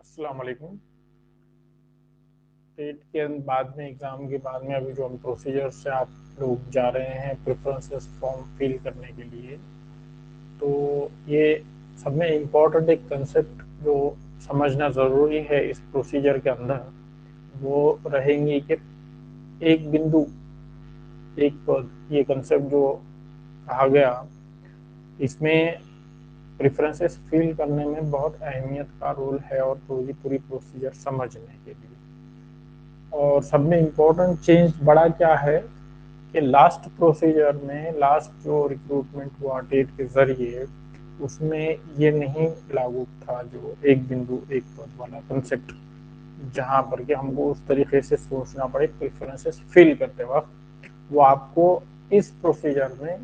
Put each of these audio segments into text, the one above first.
अस्सलाम वालेकुम। टेट के बाद में एग्ज़ाम के बाद में अभी जो हम प्रोसीजर से आप लोग जा रहे हैं प्रेफरेंसेस फॉर्म फिल करने के लिए, तो ये सब में इम्पोर्टेंट एक कंसेप्ट जो समझना ज़रूरी है इस प्रोसीजर के अंदर, वो रहेंगी कि एक बिंदु एक पद, ये कंसेप्ट जो कहा गया, इसमें प्रेफरेंसेस फिल करने में बहुत अहमियत का रोल है और पूरी पूरी प्रोसीजर समझने के लिए। और सब में इम्पोर्टेंट चेंज बड़ा क्या है कि लास्ट प्रोसीजर में, लास्ट जो रिक्रूटमेंट हुआ टेट के जरिए, उसमें ये नहीं लागू था जो एक बिंदु एक पद वाला कंसेप्ट, जहाँ पर कि हमको उस तरीके से सोचना पड़े प्रेफरेंसेस फिल करते वक्त। वो आपको इस प्रोसीजर में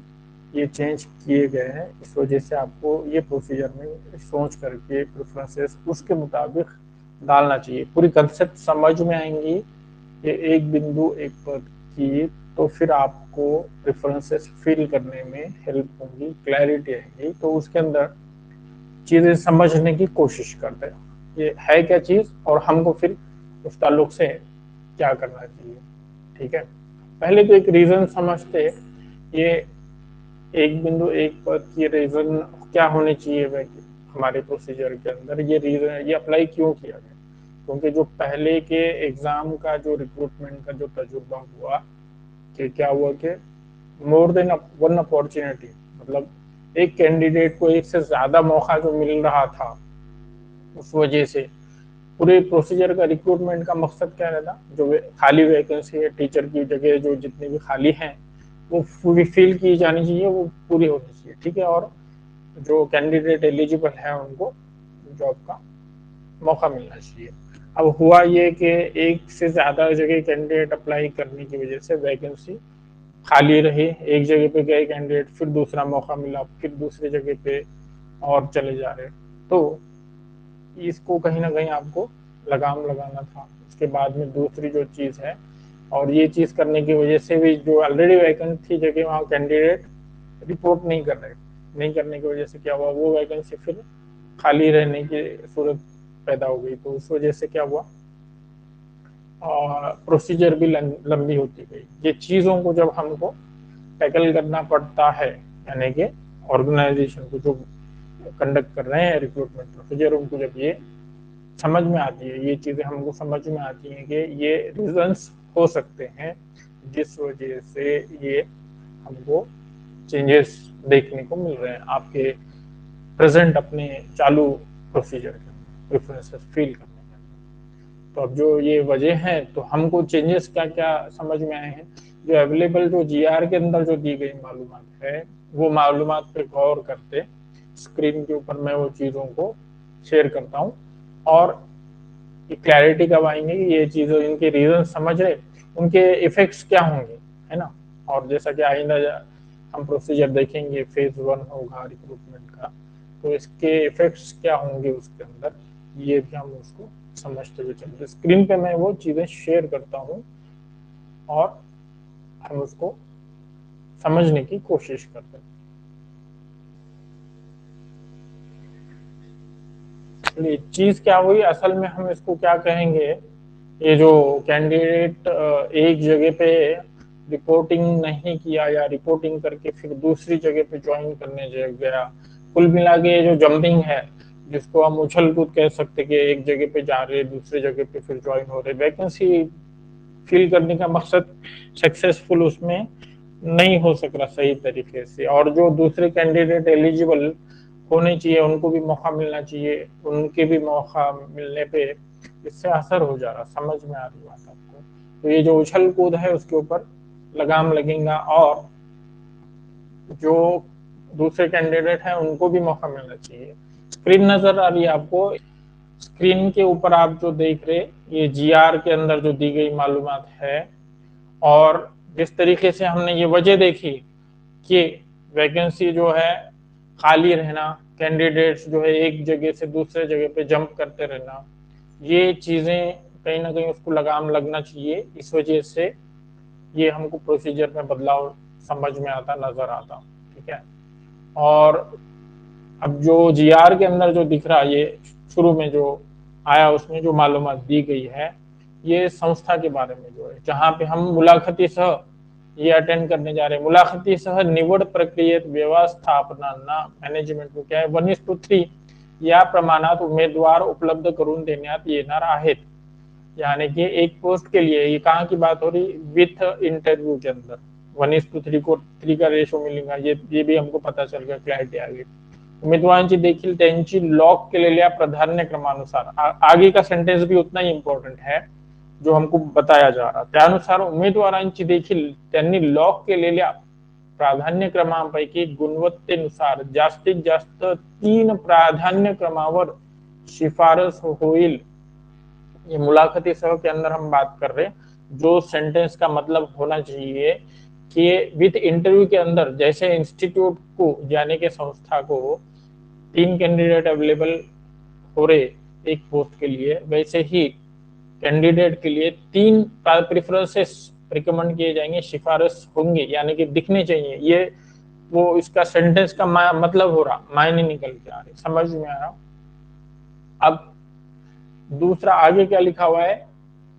ये चेंज किए गए हैं, इस वजह से आपको ये प्रोसीजर में सोच करके प्रेफरेंसेस उसके मुताबिक डालना चाहिए। पूरी कंसेप्ट समझ में आएंगी ये एक बिंदु एक पद की, तो फिर आपको प्रेफरेंसेस फिल करने में हेल्प होगी, क्लैरिटी आएगी। तो उसके अंदर चीज़ें समझने की कोशिश करते हैं ये है क्या चीज़ और हमको फिर उस ताल्लुक से क्या करना चाहिए। ठीक है, पहले तो एक रीज़न समझते, ये एक बिंदु एक पद की रीज़न क्या होने चाहिए हमारे प्रोसीजर के अंदर, ये रीज़न ये अप्लाई क्यों किया गया। क्योंकि जो पहले के एग्ज़ाम का जो रिक्रूटमेंट का जो तजुर्बा हुआ कि क्या हुआ कि मोर देन वन अपॉर्चुनिटी, मतलब एक कैंडिडेट को एक से ज़्यादा मौका जो मिल रहा था, उस वजह से पूरे प्रोसीजर का रिक्रूटमेंट का मकसद क्या रहता, जो खाली वैकेंसी है टीचर की जगह जो जितनी भी खाली हैं वो पूरी फिल की जानी चाहिए, वो पूरी होनी चाहिए। ठीक है, और जो कैंडिडेट एलिजिबल है उनको जॉब का मौका मिलना चाहिए। अब हुआ ये कि एक से ज़्यादा जगह कैंडिडेट अप्लाई करने की वजह से वैकेंसी खाली रही, एक जगह पे गए कैंडिडेट, फिर दूसरा मौका मिला, फिर दूसरी जगह पे और चले जा रहे। तो इसको कहीं ना कहीं आपको लगाम लगाना था। उसके बाद में दूसरी जो चीज़ है, और ये चीज़ करने की वजह से भी जो ऑलरेडी वैकेंट थी जगह, वहाँ कैंडिडेट रिपोर्ट नहीं कर रहे, नहीं करने की वजह से क्या हुआ, वो वैकेंसी फिर खाली रहने की सूरत पैदा हो गई। तो उस वजह से क्या हुआ, और प्रोसीजर भी लंबी होती गई। ये चीज़ों को जब हमको टैकल करना पड़ता है, यानी कि ऑर्गेनाइजेशन को जो कंडक्ट कर रहे हैं रिक्रूटमेंट प्रोसीजर, उनको जब ये समझ में आती है, ये चीज़ें हमको समझ में आती हैं कि ये रीजंस हो सकते हैं जिस वजह से ये हमको चेंजेस देखने को मिल रहे हैं आपके प्रेजेंट अपने चालू प्रोसीजर के प्रेफरेंसेस फील करने में। तो अब जो ये वजह है, तो हमको चेंजेस क्या क्या समझ में आए हैं, जो अवेलेबल जो जीआर के अंदर जो दी गई मालूमात है, वो मालूमात पे गौर करते स्क्रीन के ऊपर मैं वो चीज़ों को शेयर करता हूँ। और क्लैरिटी कब आएंगे कि ये चीज़ें, इनके रीजन समझ रहे, उनके इफेक्ट्स क्या होंगे, है ना। और जैसा कि आइंदा हम प्रोसीजर देखेंगे, फेज 1 होगा रिक्रूटमेंट का, तो इसके इफेक्ट्स क्या होंगे उसके अंदर, ये भी हम उसको समझते हुए चलते। स्क्रीन पे मैं वो चीज़ें शेयर करता हूँ और हम उसको समझने की कोशिश करते हैं। चीज़ क्या हुई असल में, हम इसको क्या कहेंगे, ये जो कैंडिडेट एक जगह पे रिपोर्टिंग नहीं किया या रिपोर्टिंग करके फिर दूसरी जगह पे ज्वाइन करने गया, कुल मिला के ये जो जंपिंग है, जिसको हम उछल कूद कह सकते कि एक जगह पे जा रहे दूसरी जगह पे फिर ज्वाइन हो रहे, वैकेंसी फिल करने का मकसद सक्सेसफुल उसमें नहीं हो सक रहा सही तरीके से, और जो दूसरे कैंडिडेट एलिजिबल होने चाहिए उनको भी मौका मिलना चाहिए, उनके भी मौका मिलने पे इससे असर हो जा रहा। समझ में आ रही बात आपको। तो ये जो उछल कूद है उसके ऊपर लगाम लगेगा, और जो दूसरे कैंडिडेट हैं उनको भी मौका मिलना चाहिए। स्क्रीन नजर आ रही है आपको, स्क्रीन के ऊपर आप जो देख रहे, ये जीआर के अंदर जो दी गई मालूमात है, और जिस तरीके से हमने ये वजह देखी कि वैकेंसी जो है खाली रहना, कैंडिडेट्स जो है एक जगह से दूसरे जगह पे जंप करते रहना, ये चीज़ें कहीं ना कहीं उसको लगाम लगना चाहिए। इस वजह से ये हमको प्रोसीजर में बदलाव समझ में आता, नजर आता। ठीक है, और अब जो जीआर के अंदर जो दिख रहा है, ये शुरू में जो आया उसमें जो मालूमात दी गई है ये संस्था के बारे में जो है, जहाँ पे हम मुलाखती सह ये अटेंड करने जा रहे हैं। मुलाखती सह निवड प्रक्रियेत व्यवस्थापनांना मॅनेजमेंट क्या आहे 1:3 या प्रमाणात उमेदवार उपलब्ध करून देण्यात येणार आहेत। यानी कि एक पोस्ट के लिए, ये कहाँ की बात हो रही, विथ इंटरव्यू के अंदर 1:3 को 3 का रेशो मिलेगा, ये भी हमको पता चल गया, क्लॅरिटी आ गई। उमेदवारांची देखील त्यांची लॉक केलेल्या प्राधान्यक्रमानुसार, आगे का सेंटेंस भी उतना ही इम्पॉर्टंट है जो हमको बताया जा रहा, त्यानुसार उमेदवारांची देखील त्यांनी लॉक केलेल्या प्राधान्यक्रमांपैकी गुणवत्तेनुसार जास्तीत जास्त 3 प्राधान्यक्रमावर शिफारस होईल। ये मुलाखती सह के अंदर हम बात कर रहे हैं, जो सेंटेंस का मतलब होना चाहिए कि विथ इंटरव्यू के अंदर जैसे इंस्टीट्यूट को यानी कि संस्था को 3 कैंडिडेट अवेलेबल हो रहे एक पोस्ट के लिए, वैसे ही कैंडिडेट के लिए 3 प्रेफरेंसेस रिकमेंड किए जाएंगे, सिफारिश होंगे, यानी कि दिखने चाहिए। ये वो इसका सेंटेंस का मतलब हो रहा, मायने निकल के आ रहे, समझ में आ रहा। अब दूसरा आगे क्या लिखा हुआ है,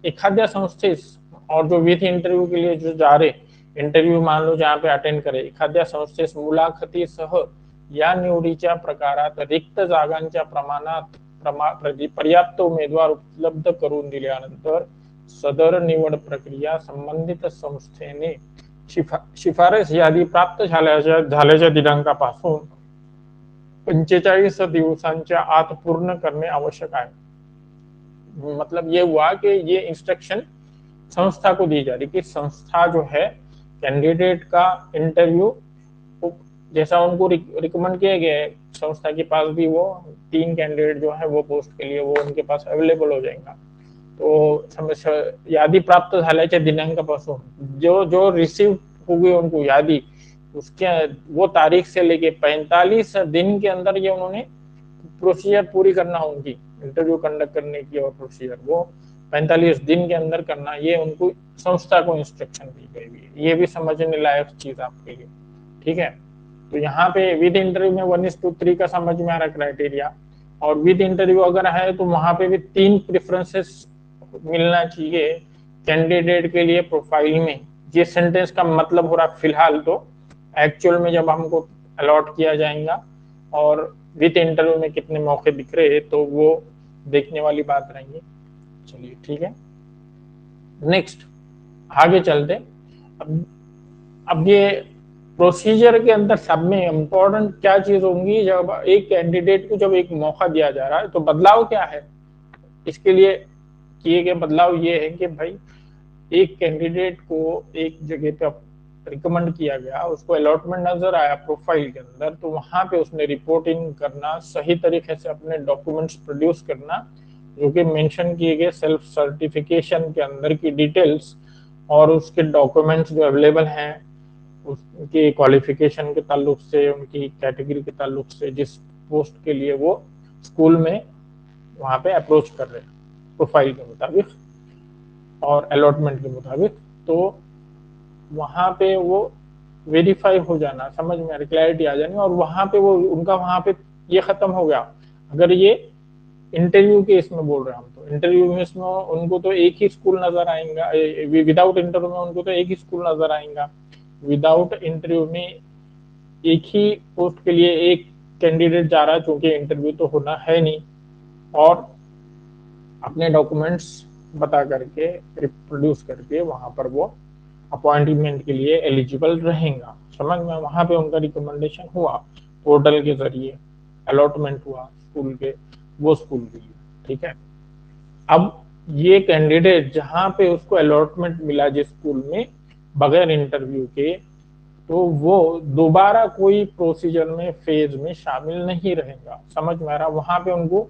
एखाद्या संस्थेस, और जो विथ इंटरव्यू के लिए जो जा रहे, इंटरव्यू मान लो जहाँ पे अटेंड करे, एखाद्या संस्थेस मुलाखती सह या निवडीच्या प्रकारात रिक्त जागांच्या प्रमाणात पर्याप्त उमेदवार उपलब्ध करून दिल्यानंतर सदर निवड प्रक्रिया संबंधित संस्थेने शिफारस यादी प्राप्त झाल्याच्या दिनांकापासून 45 दिवसांच्या आत पूर्ण करणे आवश्यक आहे। मतलब ये हुआ कि ये इंस्ट्रक्शन संस्था को दी जा रही कि संस्था जो है कैंडिडेट का इंटरव्यू जैसा उनको रिकमेंड किया गया है, संस्था के पास भी वो 3 कैंडिडेट जो है वो पोस्ट के लिए वो उनके पास अवेलेबल हो जाएगा। तो यादी प्राप्त झाल्याच्या दिनांकापासून जो जो रिसीव होगी उनको यादी, उसके वो तारीख से लेके 45 दिन के अंदर ये उन्होंने प्रोसीजर पूरी करना, उनकी इंटरव्यू कंडक्ट करने की और प्रोसीजर वो 45 दिन के अंदर करना, ये उनको संस्था को इंस्ट्रक्शन दी गई है। ये भी समझने लायक चीज आपके लिए, ठीक है। तो यहाँ पे विद इंटरव्यू में 1:3 का समझ में आ रहा क्राइटेरिया, और विद इंटरव्यू अगर है तो वहां पे भी 3 प्रेफरेंसेस मिलना चाहिए कैंडिडेट के लिए प्रोफाइल में। ये सेंटेंस का मतलब हो रहा फिलहाल, तो एक्चुअल में जब हमको अलॉट किया जाएगा और विद इंटरव्यू में कितने मौके दिख रहे तो वो देखने वाली बात रहेंगी। चलिए ठीक है, नेक्स्ट आगे चलते। अब ये प्रोसीजर के अंदर सब में इम्पोर्टेंट क्या चीज होंगी, जब एक कैंडिडेट को जब एक मौका दिया जा रहा है तो बदलाव क्या है, इसके लिए किए गए बदलाव ये है कि भाई एक कैंडिडेट को एक जगह पे रिकमेंड किया गया, उसको अलॉटमेंट नजर आया प्रोफाइल के अंदर, तो वहां पे उसने रिपोर्टिंग करना, सही तरीके से अपने डॉक्यूमेंट्स प्रोड्यूस करना, जो कि मेंशन किए गए सेल्फ सर्टिफिकेशन के अंदर की डिटेल्स और उसके डॉक्यूमेंट्स जो अवेलेबल हैं, उनके क्वालिफिकेशन के ताल्लुक से, उनकी कैटेगरी के ताल्लुक से, जिस पोस्ट के लिए वो स्कूल में वहां पे अप्रोच कर रहे हैं प्रोफाइल के मुताबिक और अलॉटमेंट के मुताबिक, तो वहां पे वो वेरीफाई हो जाना, समझ में क्लैरिटी आ जानी, और वहां पे वो उनका वहां पे ये खत्म हो गया। अगर ये इंटरव्यू के इसमें बोल रहे हैं हम, तो इंटरव्यू में इसमें उनको तो एक ही स्कूल नजर आएगा, विदाउट इंटरव्यू में उनको तो एक ही स्कूल नजर आएगा, विदाउट इंटरव्यू में एक ही पोस्ट के लिए एक कैंडिडेट जा रहा है, क्योंकि इंटरव्यू तो होना है नहीं, और अपने डॉक्यूमेंट्स बता करके रिप्रोड्यूस करके वहां पर वो अपॉइंटमेंट के लिए एलिजिबल रहेगा। समझ में, वहां पे उनका रिकमेंडेशन हुआ, पोर्टल के जरिए अलॉटमेंट हुआ स्कूल के, वो स्कूल के लिए, ठीक है। अब ये कैंडिडेट जहां पे उसको अलॉटमेंट मिला जिस स्कूल में बगैर इंटरव्यू के, तो वो दोबारा कोई प्रोसीजर में फेज में शामिल नहीं रहेगा। समझ में आ रहा, वहां पे उनको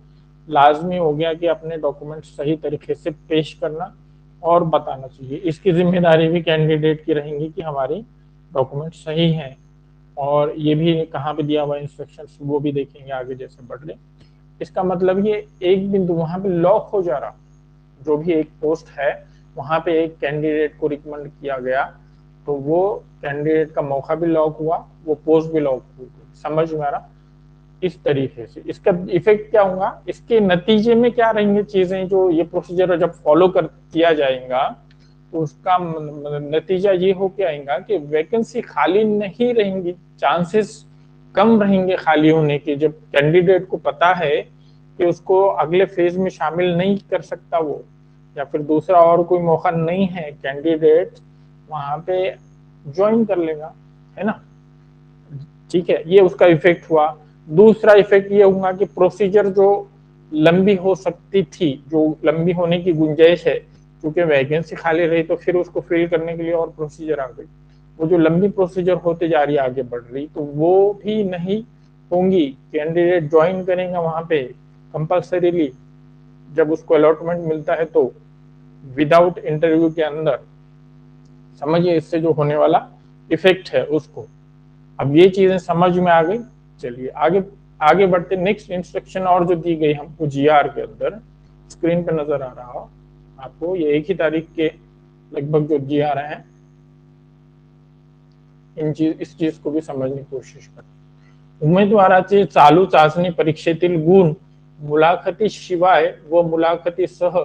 लाजमी हो गया कि अपने डॉक्यूमेंट सही तरीके से पेश करना और बताना चाहिए। इसकी जिम्मेदारी भी कैंडिडेट की रहेंगी कि हमारी डॉक्यूमेंट सही हैं, और ये भी कहाँ पे दिया हुआ इंस्ट्रक्शंस वो भी देखेंगे आगे जैसे बढ़ रहे। इसका मतलब ये एक बिंदु वहां पे लॉक हो जा रहा, जो भी एक पोस्ट है वहां पे एक कैंडिडेट को रिकमेंड किया गया, तो वो कैंडिडेट का मौका भी लॉक हुआ, वो पोस्ट भी लॉक हुई। समझ में आ रहा, इस तरीके से इसका इफेक्ट क्या होगा, इसके नतीजे में क्या रहेंगे चीजें, जो ये प्रोसीजर जब फॉलो कर किया जाएगा तो उसका नतीजा ये हो के आएगा कि वैकेंसी खाली नहीं रहेंगी, चांसेस कम रहेंगे खाली होने के। जब कैंडिडेट को पता है कि उसको अगले फेज में शामिल नहीं कर सकता वो, या फिर दूसरा और कोई मौका नहीं है, कैंडिडेट वहां पे ज्वाइन कर लेगा, है ना। ठीक है, ये उसका इफेक्ट हुआ। दूसरा इफेक्ट ये होगा कि प्रोसीजर जो लंबी हो सकती थी, जो लंबी होने की गुंजाइश है, क्योंकि वैकेंसी खाली रही तो फिर उसको फिल करने के लिए और प्रोसीजर आ गई, वो जो लंबी प्रोसीजर होते जा रही है आगे बढ़ रही, तो वो भी नहीं होंगी। कैंडिडेट ज्वाइन करेंगे वहां पे कंपल्सरीली, जब उसको अलॉटमेंट मिलता है तो विदाउट इंटरव्यू के अंदर। समझिए इससे जो होने वाला इफेक्ट है उसको। अब ये चीजें समझ में आ गई। चलिए आगे आगे बढ़ते। नेक्स्ट इंस्ट्रक्शन और जो दी गई हमको जीआर के अंदर, स्क्रीन पे नजर आ रहा हो आपको, ये एक ही तारीख के लगभग जो जीआर है, इस चीज को भी समझने की कोशिश करें। उमेदवाराचे चालू चाचणी परीक्षेतील गुण मुलाखतीशिवाय व मुलाखतीसह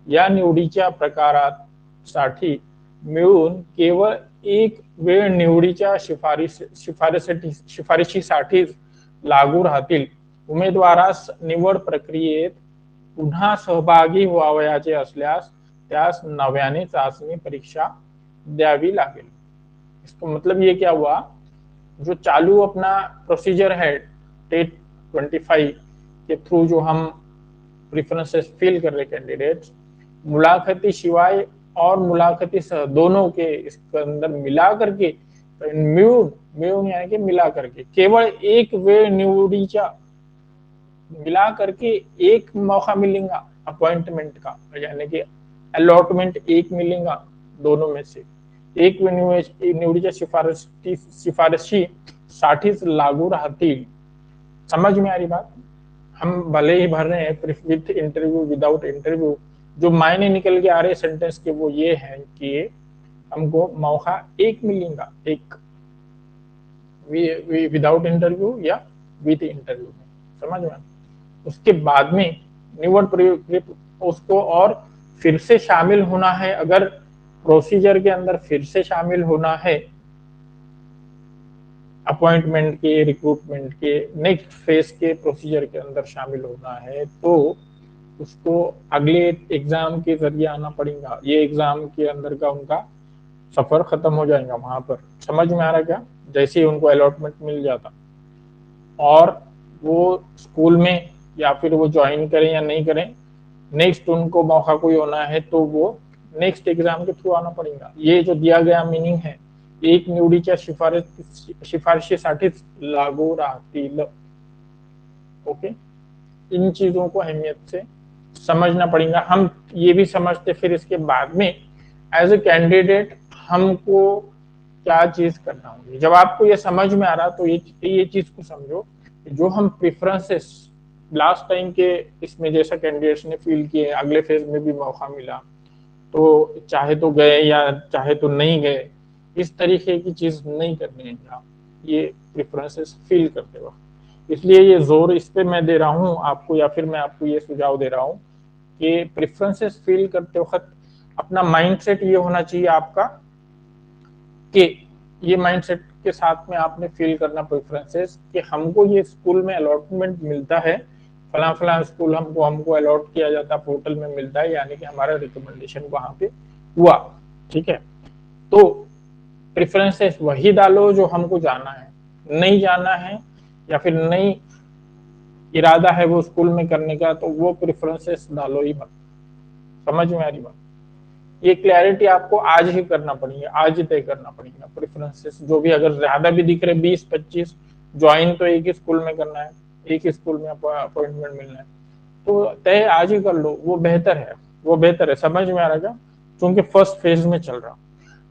या निवडीच्या प्रकारासाठी मिळून केवळ एक वेळ निवडीच्या शिफारशीसाठीच लागू राहतील। उमेदवारास निवड प्रक्रियेत पुन्हा सहभागी व्हावयाचे असल्यास त्यास नव्याने चाचणी परीक्षा द्यावी लागेल। इसका मतलब ये क्या हुआ, जो चालू अपना प्रोसीजर है टेट 25 के थ्रू जो हम प्रेफरेंसेस फिल कर रहे कैंडिडेट्स, मुलाखती शिवाय और मुलाखती सह दोनों के इसके अंदर मिला करके मिळून मिळून यानी कि मिला करके केवळ एक वेळ निवडीच्या मिला करके एक मौका मिलेगा अपॉइंटमेंट का, यानी कि अलॉटमेंट एक मिलेगा दोनों में से एक निवडीच्या शिफारशी साठीच लागू राहतील। समझ में आ रही बात। हम भले ही भर रहे हैं विथ इंटरव्यू विदाउट इंटरव्यू, जो मायने निकल के आ रहे सेंटेंस के वो ये है कि हमको मौका एक मिलेगा, एक विदाउट इंटरव्यू या विद इंटरव्यू में। समझ में। उसके बाद में निवड उसको और फिर से शामिल होना है, अगर प्रोसीजर के अंदर फिर से शामिल होना है अपॉइंटमेंट के, रिक्रूटमेंट के नेक्स्ट फेज के प्रोसीजर के अंदर शामिल होना है, तो उसको अगले एग्जाम के जरिए आना पड़ेगा। ये एग्जाम के अंदर का उनका सफर खत्म हो जाएगा वहां पर। समझ में आ रहा क्या। जैसे ही उनको अलॉटमेंट मिल जाता और वो स्कूल में या फिर वो ज्वाइन करें या नहीं करें, नेक्स्ट उनको मौका कोई होना है तो वो नेक्स्ट एग्जाम के थ्रू आना पड़ेगा। ये जो दिया गया मीनिंग है, एक निवडीच्या शिफारशीसाठीच लागू राहतील। ओके, इन चीजों को अहमियत से समझना पड़ेगा। हम ये भी समझते फिर इसके बाद में एज ए कैंडिडेट हमको क्या चीज करना होगी। जब आपको ये समझ में आ रहा तो ये चीज को समझो, जो हम प्रेफरेंसेस लास्ट टाइम के इसमें जैसा कैंडिडेट्स ने फील किए, अगले फेज में भी मौका मिला तो चाहे तो गए या चाहे तो नहीं गए, इस तरीके की चीज नहीं करनी है आप ये प्रेफरेंसेस फील करते वक्त। इसलिए ये जोर इस पे मैं दे रहा हूँ आपको, या फिर मैं आपको ये सुझाव दे रहा हूँ कि प्रेफरेंसेस फील करते वक्त अपना माइंडसेट ये होना चाहिए आपका कि ये माइंडसेट के साथ में आपने फील करना प्रेफरेंसेस कि हमको ये स्कूल में अलॉटमेंट मिलता है, फला फला स्कूल हमको अलॉट किया जाता, पोर्टल में मिलता है, यानी कि हमारा रिकमेंडेशन वहां पे हुआ। ठीक है, तो प्रेफरेंसेस वही डालो जो हमको जाना है। नहीं जाना है या फिर नहीं इरादा है वो स्कूल में करने का, तो वो प्रेफरेंसेस डालो ही मत। समझ में आ रही बात। ये क्लैरिटी आपको आज ही करना पड़ेगा, आज ही तय करना पड़ेगा। प्रेफरेंसेस जो भी अगर ज्यादा भी दिख रहे 20-25, ज्वाइन तो एक ही स्कूल में करना है, एक ही स्कूल में अपॉइंटमेंट मिलना है, तो तय आज ही कर लो, वो बेहतर है, वो बेहतर है। समझ में आ रहा क्या, क्योंकि फर्स्ट फेज में चल रहा।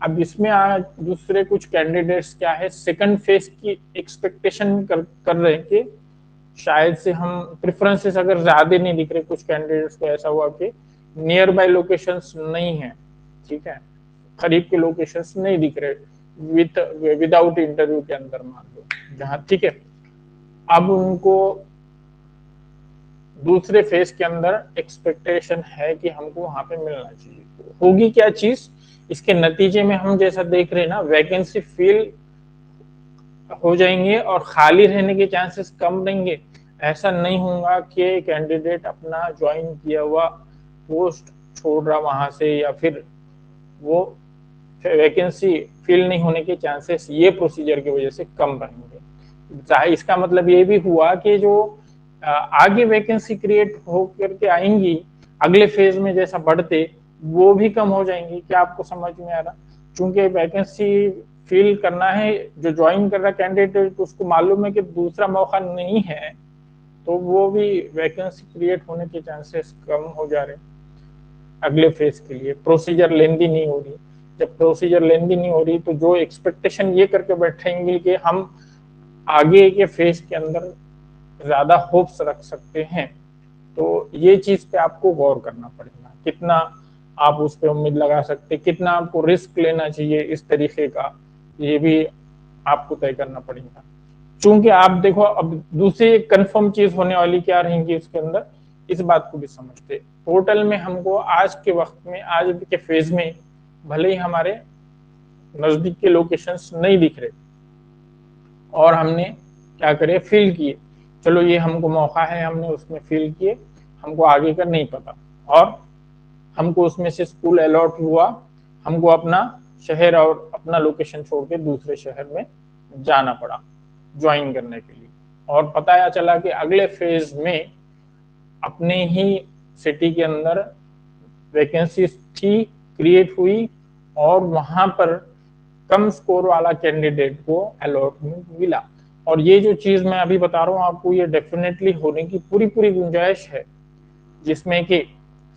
अब इसमें आज दूसरे कुछ कैंडिडेट्स क्या है, सेकंड फेज की एक्सपेक्टेशन कर रहे हैं कि शायद से हम प्रेफरेंसेस अगर ज्यादा नहीं दिख रहे, कुछ कैंडिडेट्स को ऐसा हुआ कि नियर बाय लोकेशंस नहीं है, ठीक है, करीब के लोकेशंस नहीं दिख रहे विदाउट इंटरव्यू के अंदर मान लो जहां, ठीक है, अब उनको दूसरे फेज के अंदर एक्सपेक्टेशन है कि हमको वहां पे मिलना चाहिए। तो होगी क्या चीज, इसके नतीजे में हम जैसा देख रहे हैं ना, वैकेंसी फिल हो जाएंगे और खाली रहने के चांसेस कम रहेंगे। ऐसा नहीं होगा कि कैंडिडेट अपना ज्वाइन किया हुआ पोस्ट छोड़ रहा वहां से, या फिर वो वैकेंसी फिल नहीं होने के चांसेस ये प्रोसीजर की वजह से कम रहेंगे। इसका मतलब ये भी हुआ कि जो आगे वैकेंसी क्रिएट हो करके आएंगी अगले फेज में जैसा बढ़ते, वो भी कम हो जाएंगी। क्या आपको समझ में आ रहा? चूंकि वैकेंसी फिल करना है, जो ज्वाइन कर रहा कैंडिडेट उसको मालूम है कि दूसरा मौका नहीं है, तो वो भी वैकेंसी क्रिएट होने के चांसेस कम हो जा रहे हैं। अगले फेज के लिए प्रोसीजर लेंदी नहीं हो रही। जब प्रोसीजर लेंदी नहीं हो रही तो जो एक्सपेक्टेशन ये करके बैठेंगे कि हम आगे के फेज के अंदर ज्यादा होप्स रख सकते हैं, तो ये चीज पे आपको गौर करना पड़ेगा। कितना आप उस पर उम्मीद लगा सकते, कितना आपको रिस्क लेना चाहिए इस तरीके का, ये भी आपको तय करना पड़ेगा। चूंकि आप देखो, अब दूसरी कंफर्म चीज होने वाली क्या रहेंगी इसके अंदर, इस बात को भी समझते। पोर्टल में हमको आज के वक्त में, आज के फेज में, भले ही हमारे नजदीक के लोकेशंस नहीं दिख रहे और हमने क्या करे, फिल किए, चलो ये हमको मौका है, हमने उसमें फिल किए, हमको आगे का नहीं पता, और हमको उसमें से स्कूल अलॉट हुआ, हमको अपना शहर और अपना लोकेशन छोड़ के दूसरे शहर में जाना पड़ा ज्वाइन करने के लिए। और पता चला कि अगले फेज में अपने ही सिटी के अंदर वैकेंसी थी, क्रिएट हुई, और वहां पर कम स्कोर वाला कैंडिडेट को अलॉटमेंट मिला। और ये जो चीज मैं अभी बता रहा हूँ आपको, ये डेफिनेटली होने की पूरी पूरी गुंजाइश है, जिसमें कि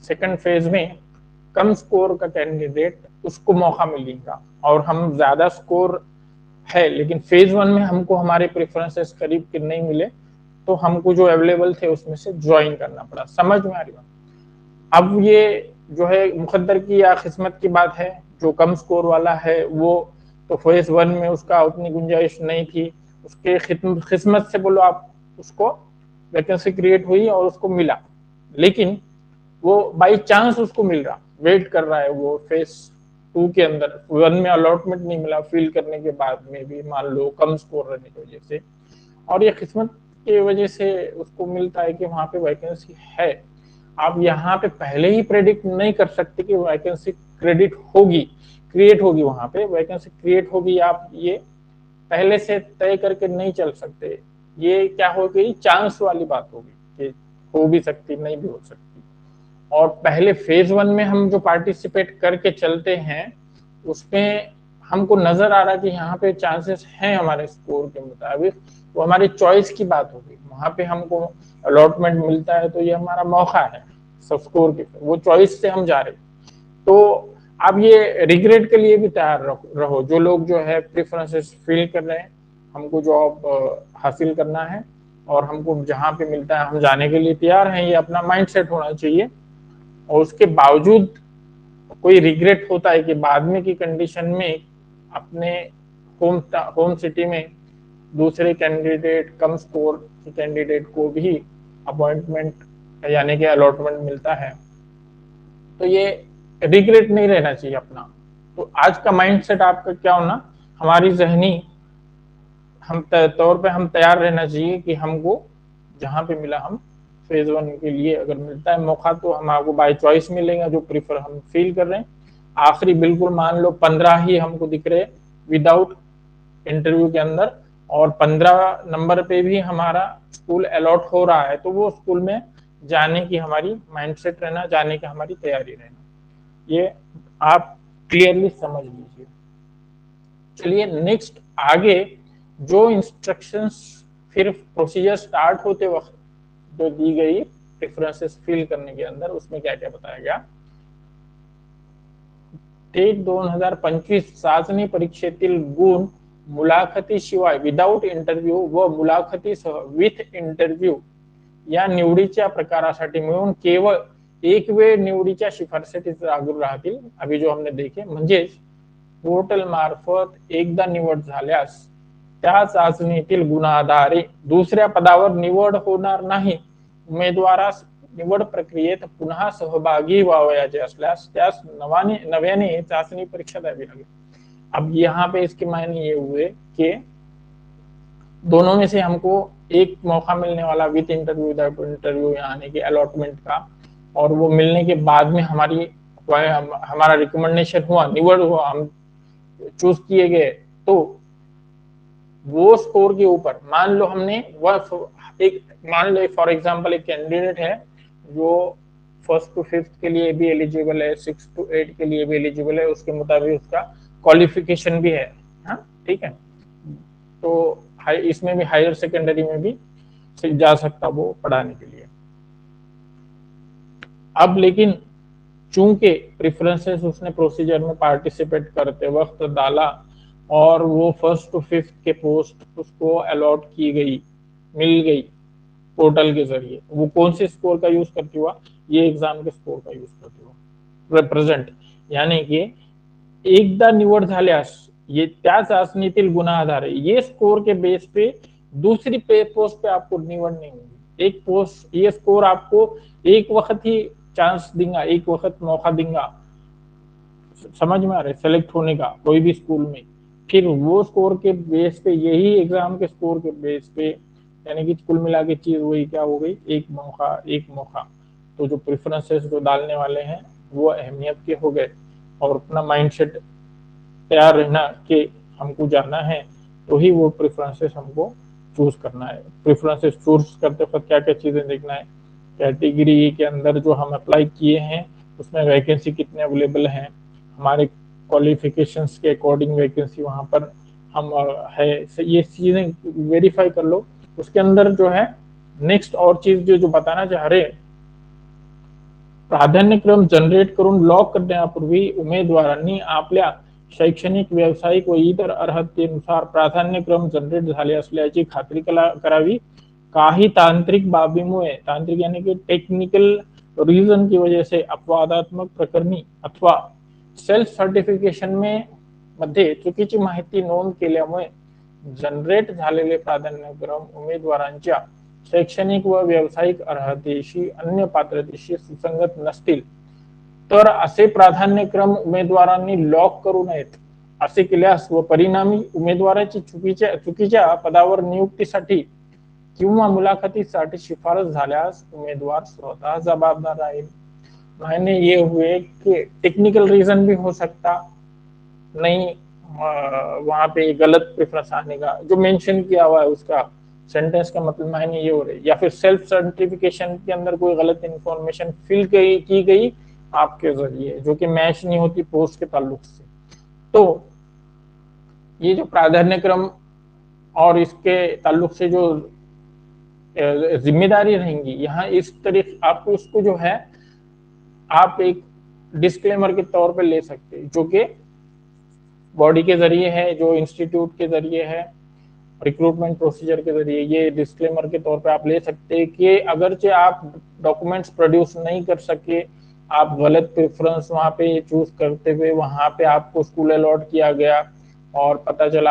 सेकंड फेज में कम स्कोर का कैंडिडेट उसको मौका मिलेगा, और हम ज्यादा स्कोर है लेकिन फेज वन में हमको हमारे प्रेफरेंसेस करीब के नहीं मिले, तो हमको जो अवेलेबल थे उसमें से ज्वाइन करना पड़ा। समझ में आ रही बात? अब ये जो है मुकद्दर की या किस्मत की बात है। जो कम स्कोर वाला है वो तो फेज वन में उसका उतनी गुंजाइश नहीं थी, उसके किस्मत से बोलो आप, उसको वैकेंसी क्रिएट हुई और उसको मिला, लेकिन वो बाई चांस उसको मिल रहा, वेट कर रहा है वो फेज टू के अंदर, वन में अलॉटमेंट नहीं मिला, फील करने के बाद में भी मान लो कम स्कोर रहने की वजह से, और ये किस्मत की वजह से उसको मिलता है कि वहां पे वैकेंसी है। आप यहाँ पे पहले ही प्रेडिक्ट नहीं कर सकते कि वैकेंसी क्रेडिट होगी, क्रिएट होगी, वहां पे वैकेंसी क्रिएट होगी, आप ये पहले से तय करके नहीं चल सकते। ये क्या होगी, चांस वाली बात होगी कि हो भी सकती, नहीं भी हो सकती। और पहले फेज वन में हम जो पार्टिसिपेट करके चलते हैं उसमें हमको नजर आ रहा है कि यहाँ पे चांसेस हैं हमारे स्कोर के मुताबिक, वो हमारी चॉइस की बात होगी। वहां पे हमको अलॉटमेंट मिलता है तो ये हमारा मौका है सब स्कोर के, वो चॉइस से हम जा रहे। तो आप ये रिग्रेट के लिए भी तैयार रहो, जो लोग जो है प्रेफरेंसेस फिल कर रहे हैं, हमको जॉब हासिल करना है और हमको जहाँ पे मिलता है हम जाने के लिए तैयार हैं, ये अपना माइंड सेट होना चाहिए। और उसके बावजूद कोई रिग्रेट होता है कि बाद में की कंडीशन में अपने होम होम सिटी में दूसरे कैंडिडेट, कम स्कोर के कैंडिडेट को भी अपॉइंटमेंट यानी कि अलॉटमेंट मिलता है, तो ये रिग्रेट नहीं रहना चाहिए अपना। तो आज का माइंडसेट आपका क्या होना, हमारी जहनी हम तौर पे हम तैयार रहना चाहिए कि हमको जहाँ पे मिला, हम फेज वन के लिए अगर मिलता है मौका तो हम आपको बाय चॉइस मिलेगा, जो प्रीफर हम फील कर रहे हैं। आखिरी बिल्कुल मान लो 15 ही हमको दिख रहे विदाउट इंटरव्यू के अंदर, और 15 नंबर पे भी हमारा स्कूल अलॉट हो रहा है, तो वो स्कूल में जाने की हमारी माइंडसेट रहना, जाने की हमारी तैयारी रहना, ये आप क्लियरली समझ लीजिए। चलिए नेक्स्ट आगे जो इंस्ट्रक्शंस फिर प्रोसीजर स्टार्ट होते वक्त जो दी गई प्रेफरेंसेस फिल करने के अंदर, उसमें क्या क्या बताया गया। टेट 2025 चाचणी परीक्षेतील गुण मुलाखतीशिवाय विदाउट इंटरव्ह्यू व मुलाखतीसह विथ इंटरव्ह्यू या निवडीच्या प्रकारासाठी मिळून केवळ एक वेळ निवडीच्या शिफारसीसाठी लागू राहतील। अभी जो हमने देखे, म्हणजेच पोर्टल मार्फत एकदा निवड झाल्यास त्या चाचणीतील गुणाधारे दुसऱ्या पदावर निवड होणार नाही. उमेदवारास निवड प्रक्रियेत पुन्हा सहभागी व्हावयाचे असल्यास त्यास नव्याने चाचणी परीक्षा द्यावी लागेल. अब यहाँ पे इसके मायने ये हुए कि दोनों में से हमको एक मौका मिलने वाला विद इंटरव्यू विदाउट इंटरव्यू यहाँ आने के अलॉटमेंट का, और वो मिलने के बाद में हमारा रिकमेंडेशन हुआ, निवड हुआ, हम चूज किए गए, तो वो स्कोर के ऊपर मान लो हमने मान लो फॉर एग्जांपल एक कैंडिडेट है जो 1st to 5th के लिए भी एलिजिबल है, 6 to 8 के लिए भी एलिजिबल है, उसके मुताबिक उसका क्वालिफिकेशन भी है, हाँ ठीक है, तो इसमें भी हायर सेकेंडरी में भी जा सकता वो पढ़ाने के लिए। अब लेकिन चूंकि प्रेफरेंसेस उसने प्रोसीजर में पार्टिसिपेट करते वक्त डाला और वो 1st to 5th के पोस्ट उसको अलॉट की गई, मिल गई पोर्टल के जरिए, वो कौन से स्कोर का यूज करती हुआ, ये एग्जाम के स्कोर का यूज करती हुआ रिप्रेझेंट, यानी की एकदा निवड झाल्यास ये त्या चाचणीतील गुणाधारे ये स्कोर के बेस पे दूसरी पोस्ट पे आपको निवड नहीं होगी। एक पोस्ट ये स्कोर आपको एक वक्त ही चांस देगा, एक वक्त मौका देगा, समझ में आ रहा है, सेलेक्ट होने का कोई भी स्कूल में, फिर वो स्कोर के बेस पे यही एग्जाम के स्कोर के बेस पे, यानी कि कुल मिला के चीज वही क्या हो गई, एक मौका। तो जो प्रेफरेंसेस जो डालने वाले हैं वो अहमियत के हो गए, और अपना माइंडसेट तैयार रहना कि हमको जाना है तो ही वो प्रेफरेंसेस हमको चूज करना है। प्रेफरेंसेस चूज करते वक्त क्या क्या चीजें देखना है, कैटेगरी के अंदर जो हम अप्लाई किए हैं उसमें वैकेंसी कितने अवेलेबल हैं, हमारे क्वालिफिकेशंस के अकॉर्डिंग वैकेंसी वहां पर हम है, ये चीजें वेरीफाई कर लो। उसके अंदर जो है नेक्स्ट और चीज जो बताना चाह रहे, प्राधान्यक्रम जनरेट करून लॉक करण्यापूर्वी उमेदवारांनी आपल्या शैक्षणिक, व्यावसायिक व इतर अर्हतेनुसार प्राधान्यक्रम जनरेट झाले असल्याची खात्री करावी। काही तांत्रिक बाबीमुळे, तांत्रिक यानी कि टेक्निकल रीजन की वजह से अपवादात्मक प्रकरणी अथवा सेल्फ सर्टिफिकेशन में मध्ये चुकीची माहिती नोंद केल्यामुळे जनरेट झालेले प्राधान्यक्रम उमेदवारांच्या शैक्षणिक व व्यावसायिक अर्हतेशी, अन्य पात्रतेशी सुसंगत नसतील तर असे प्राधान्यक्रम उमेदवारांनी लॉक करू नयेत। असे केल्यास व परिणामी उमेदवाराची चुकीच्या पदावर नियुक्तीसाठी किंवा मुलाखतीसाठी शिफारस झाल्यास उमेदवार स्वतः जवाबदार राहील। मायने ये हुए कि टेक्निकल रीजन भी हो सकता नहीं, वहां पे गलत प्रेफरेंस आने का जो मेंशन किया हुआ है उसका सेंटेंस का मतलब मायने ये हो रही, या फिर सेल्फ सर्टिफिकेशन के अंदर कोई गलत इंफॉर्मेशन फिल की गई आपके जरिए जो कि मैच नहीं होती पोस्ट के ताल्लुक से। तो ये जो प्राधान्यक्रम और इसके ताल्लुक से जो जिम्मेदारी रहेंगी, यहाँ इस तरीके आप उसको जो है आप एक डिस्क्लेमर के तौर पे ले सकते हैं, जो कि बॉडी के जरिए है, जो इंस्टीट्यूट के जरिए है, रिक्रूटमेंट प्रोसीजर के जरिए, ये डिस्क्लेमर के तौर पे आप ले सकते हैं कि अगरचे आप डॉक्यूमेंट्स प्रोड्यूस नहीं कर सके, आप गलत प्रेफरेंस वहां पे चूज करते हुए वहां पे आपको स्कूल अलॉट किया गया और पता चला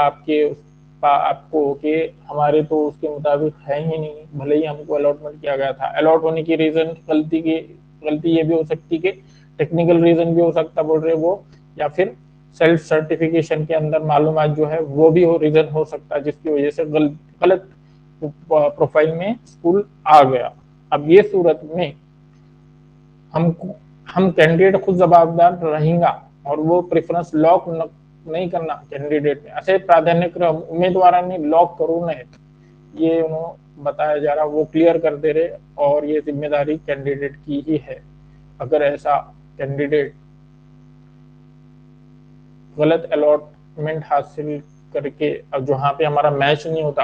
आपको कि हमारे तो उसके मुताबिक है ही नहीं, भले ही हमको अलॉटमेंट किया गया था। अलॉट होने की रीजन गलती ये भी हो सकती कि टेक्निकल रीजन भी हो सकता बोल रहे वो, या फिर सेल्फ सर्टिफिकेशन के अंदर मालूमात जो है वो भी रीजन हो सकता है जिसकी वजह से गलत प्रोफाइल में स्कूल आ गया। अब ये सूरत में हम कैंडिडेट खुद जवाबदार रहेगा और वो प्रेफरन्स लॉक नहीं करना कैंडिडेट ने, असे प्राधान्यक्रम उमेदवारांनी लॉक करू नयेत, ये उन्होंने बताया जा रहा, वो क्लियर कर दे रहे, और ये जिम्मेदारी कैंडिडेट की ही है। अगर ऐसा कैंडिडेट गलत अलॉटमेंट हासिल करके अब जहाँ पे हमारा मैच नहीं होता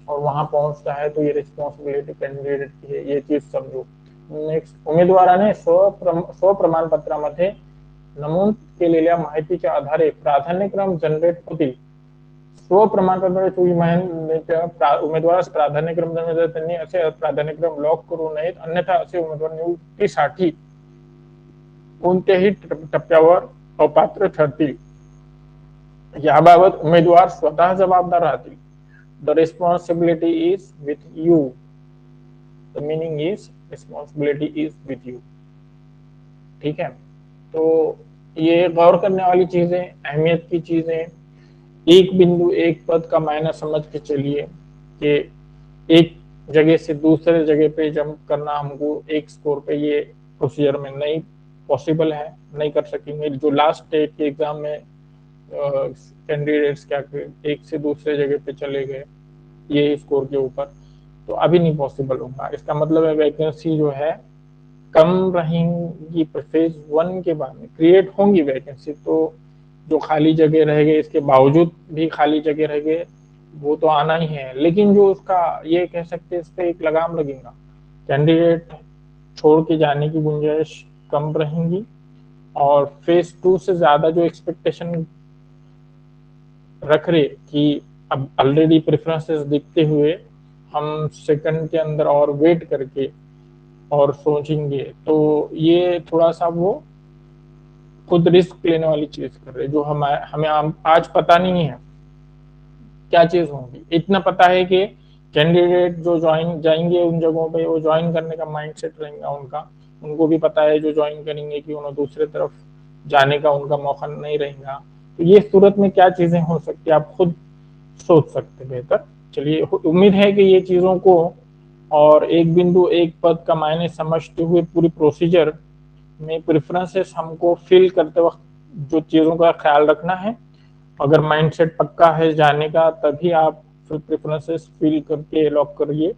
और वहां पहुंचता है तो ये रिस्पॉन्सिबिलिटी कैंडिडेट की है, ये चीज समझो। नेक्स्ट, उमेदवाराने स्वप्रमाणपत्रामध्ये नमूद केलेल्या माहितीच्या आधारे प्राधान्यक्रम जनरेट होतील। स्वप्रमाणपत्राची उमेदवारास प्राधान्यक्रम जनरेट त्यांनी असे प्राधान्यक्रम लॉक करू नयेत, अन्यथा असे उमेदवार नियुक्तीसाठी कोणत्याही टप्प्यावर अपात्र ठरतील, याबाबत उमेदवार स्वतः जबाबदार राहतील। The responsibility is with you, the meaning is responsibility is with you. ठीक है, तो ये गौर करने वाली चीजें, अहमियत की चीजें। एक बिंदु एक पद का मायना समझ के चलिए कि एक जगह से दूसरे जगह पे जंप करना हमको एक स्कोर पे ये प्रोसीजर में नहीं पॉसिबल है, नहीं कर सकेंगे। जो लास्ट स्टेट के एग्जाम में कैंडिडेट्स क्या एक से दूसरे जगह पे चले गए ये स्कोर के ऊपर, तो अभी नहीं पॉसिबल होगा। इसका मतलब है वैकेंसी जो है कम रहेंगी। फेज 1 के बाद में क्रिएट होंगी वैकेंसी, तो जो खाली जगह रह गए, इसके बावजूद भी खाली जगह रह गए, वो तो आना ही है। लेकिन जो उसका ये कह सकते हैं, इस पे एक लगाम लगेगा, कैंडिडेट छोड़ के जाने की गुंजाइश कम रहेंगी। और फेज 2 से ज्यादा जो एक्सपेक्टेशन रख रहे कि अब ऑलरेडी प्रेफरेंसेस दिखते हुए हम सेकंड के अंदर और वेट करके और सोचेंगे, तो ये थोड़ा सा वो खुद रिस्क लेने वाली चीज कर रहे हैं, जो हमें आज पता नहीं है क्या चीज होगी। इतना पता है कि कैंडिडेट जो ज्वाइन जाएंगे उन जगहों पे, वो ज्वाइन करने का माइंडसेट रहेगा उनका। उनको भी पता है जो ज्वाइन करेंगे कि उन्हें दूसरे तरफ जाने का उनका मौका नहीं रहेगा। तो ये सूरत में क्या चीजें हो सकती है आप खुद सोच सकते बेहतर। चलिए, उम्मीद है कि ये चीजों को और एक बिंदु एक पद का मायने समझते हुए पूरी प्रोसीजर में प्रेफरेंसेस हमको फिल करते वक्त जो चीज़ों का ख्याल रखना है, अगर माइंडसेट पक्का है जाने का, तभी आप फिर प्रेफरेंसेस फिल करके लॉक करिए।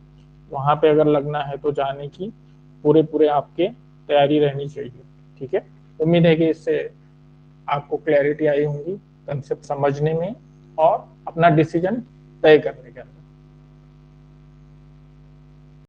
वहां पे अगर लगना है तो जाने की पूरे पूरे आपके तैयारी रहनी चाहिए। ठीक है, उम्मीद है कि इससे आपको क्लैरिटी आई होगी कंसेप्ट समझने में और अपना डिसीजन तय करने के अंदर।